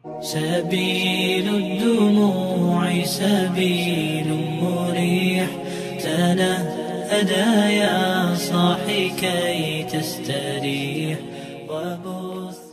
سبيل الدموع سبيل مريح تنهدى يا صاحي كي تستريح وبث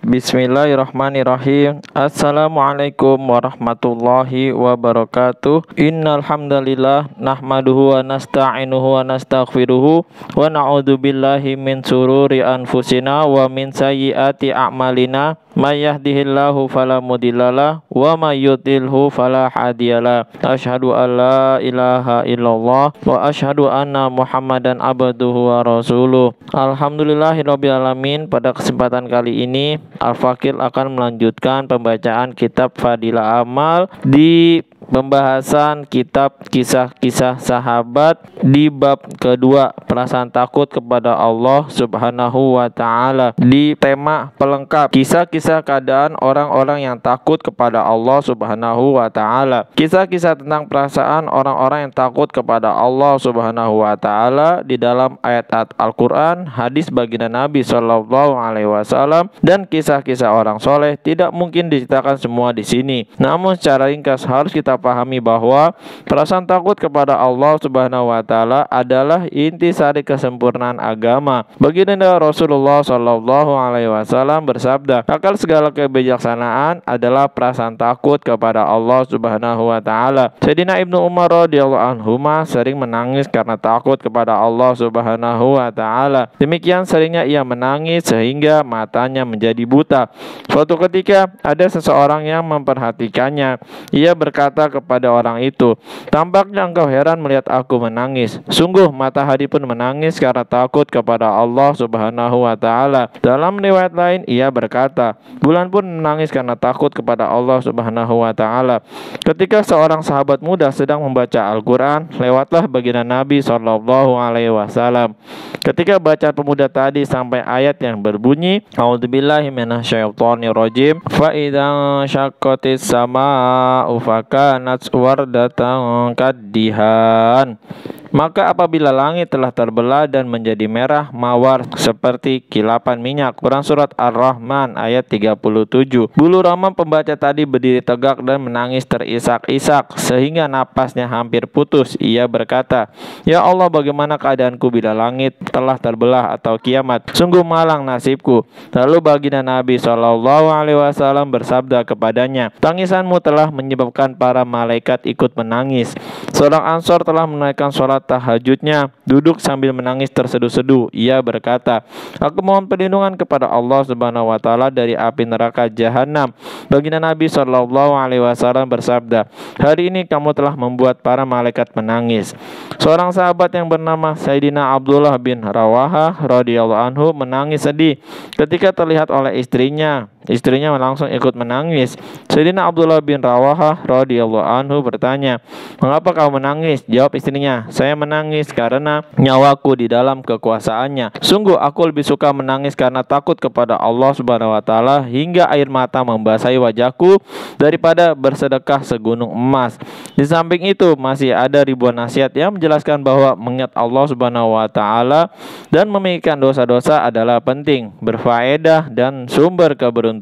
Bismillahirrahmanirrahim. Assalamualaikum warahmatullahi wabarakatuh. Innal hamdalillah nahmaduhu wa nasta'inuhu wa nastaghfiruhu wa na'udzu billahi min sururi anfusina wa min sayyiati a'malina. May yahdihillahu fala mudhillalah wa may yudlilhu fala hadiyalah. Asyhadu an la ilaha illallah wa asyhadu anna Muhammadan abduhu wa rasuluh. Alhamdulillahirabbil alamin. Pada kesempatan kali ini Al-Fakir akan melanjutkan pembacaan kitab Fadilah Amal di pembahasan kitab kisah-kisah sahabat di bab kedua, perasaan takut kepada Allah Subhanahu wa ta'ala, di tema pelengkap kisah-kisah keadaan orang-orang yang takut kepada Allah Subhanahu wa ta'ala. Kisah-kisah tentang perasaan orang-orang yang takut kepada Allah Subhanahu wa ta'ala di dalam ayat-ayat Al-Quran, hadis baginda Nabi Shallallahu alaihi wasallam, dan kisah-kisah orang soleh tidak mungkin diceritakan semua di sini. Namun secara ringkas harus kita pahami bahwa perasaan takut kepada Allah Subhanahu wa taala adalah intisari kesempurnaan agama. Baginda Rasulullah Shallallahu alaihi wasallam bersabda, akal segala kebijaksanaan adalah perasaan takut kepada Allah Subhanahu wa taala. Sayyidina Ibnu Umar radhiyallahu anhu sering menangis karena takut kepada Allah Subhanahu wa taala. Demikian seringnya ia menangis sehingga matanya menjadi buta. Suatu ketika ada seseorang yang memperhatikannya. Ia berkata kepada orang itu, tampaknya engkau heran melihat aku menangis. Sungguh matahari pun menangis karena takut kepada Allah Subhanahu wa taala. Dalam riwayat lain ia berkata, bulan pun menangis karena takut kepada Allah Subhanahu wa taala. Ketika seorang sahabat muda sedang membaca Al-Qur'an, lewatlah baginda Nabi Shallallahu alaihi wasallam. Ketika bacaan pemuda tadi sampai ayat yang berbunyi, a'udzubillahi minasyaitonirrajim, fa idza syaqqatis samaa'u fakanat wardatan kaddihan. Maka apabila langit telah terbelah dan menjadi merah mawar seperti kilapan minyak. Quran surat Ar-Rahman ayat 37. Bulu roma pembaca tadi berdiri tegak dan menangis terisak-isak sehingga napasnya hampir putus. Ia berkata, ya Allah, bagaimana keadaanku bila langit telah terbelah atau kiamat? Sungguh malang nasibku. Lalu baginda Nabi Shallallahu alaihi wasallam bersabda kepadanya, tangisanmu telah menyebabkan para malaikat ikut menangis. Seorang Ansor telah menaikkan sholat tahajudnya, duduk sambil menangis terseduh-seduh. Ia berkata, aku mohon perlindungan kepada Allah Subhanahu wa taala dari api neraka jahanam. Baginda Nabi Shallallahu alaihi wasallam bersabda, hari ini kamu telah membuat para malaikat menangis. Seorang sahabat yang bernama Sayyidina Abdullah bin Rawaha radhiyallahu anhu menangis sedih ketika terlihat oleh istrinya. Istrinya langsung ikut menangis. Sayyidina Abdullah bin Rawaha radhiyallahu anhu bertanya, mengapa kau menangis? Jawab istrinya, saya menangis karena nyawaku di dalam kekuasaannya. Sungguh aku lebih suka menangis karena takut kepada Allah Subhanahu wa taala hingga air mata membasahi wajahku daripada bersedekah segunung emas. Di samping itu masih ada ribuan nasihat yang menjelaskan bahwa mengingat Allah Subhanahu wa taala dan memikirkan dosa-dosa adalah penting, berfaedah dan sumber keberuntungan.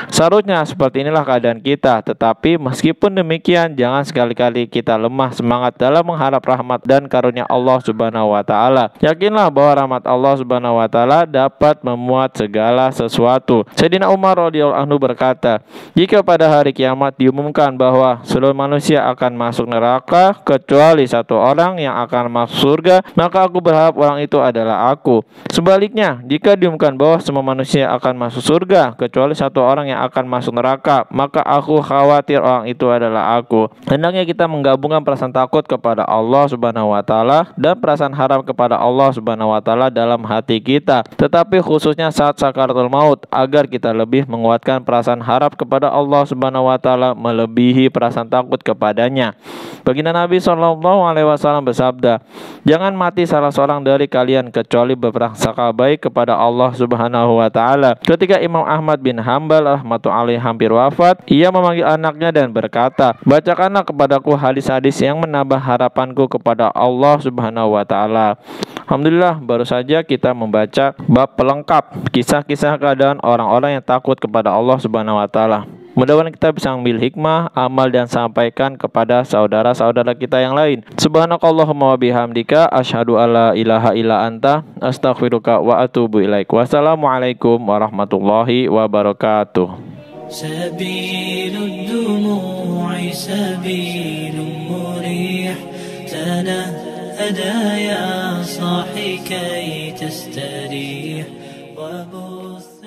Seharusnya seperti inilah keadaan kita. Tetapi meskipun demikian, jangan sekali-kali kita lemah semangat dalam mengharap rahmat dan karunia Allah Subhanahu wa taala. Yakinlah bahwa rahmat Allah Subhanahu wa taala dapat memuat segala sesuatu. Sayyidina Umar radhiyallahu anhu berkata, jika pada hari kiamat diumumkan bahwa seluruh manusia akan masuk neraka kecuali satu orang yang akan masuk surga, maka aku berharap orang itu adalah aku. Sebaliknya, jika diumumkan bahwa semua manusia akan masuk surga kecuali satu orang yang akan masuk neraka, maka aku khawatir orang itu adalah aku. Hendaknya kita menggabungkan perasaan takut kepada Allah Subhanahu wa taala dan perasaan harap kepada Allah Subhanahu wa taala dalam hati kita, tetapi khususnya saat sakaratul maut, agar kita lebih menguatkan perasaan harap kepada Allah Subhanahu wa taala melebihi perasaan takut kepadanya. Baginda Nabi Shallallahu alaihi wasallam bersabda, jangan mati salah seorang dari kalian kecuali berprasangka baik kepada Allah Subhanahu wa taala. Ketika Imam Ahmad Ahmad bin Hambal rahmatullahi hampir wafat, ia memanggil anaknya dan berkata, "Bacakanlah kepadaku hadis-hadis yang menambah harapanku kepada Allah Subhanahu wa taala." Alhamdulillah, baru saja kita membaca bab pelengkap kisah-kisah keadaan orang-orang yang takut kepada Allah Subhanahu wa taala. Mudah-mudahan kita bisa ambil hikmah, amal dan sampaikan kepada saudara-saudara kita yang lain. Subhanakallahumma wa bihamdika asyhadu alla ilaha illa anta astaghfiruka wa atubu ilaik. Wassalamualaikum warahmatullahi wabarakatuh. سبيل الدموع سبيل مريح تنهدى يا صاحي كي تستريح وبث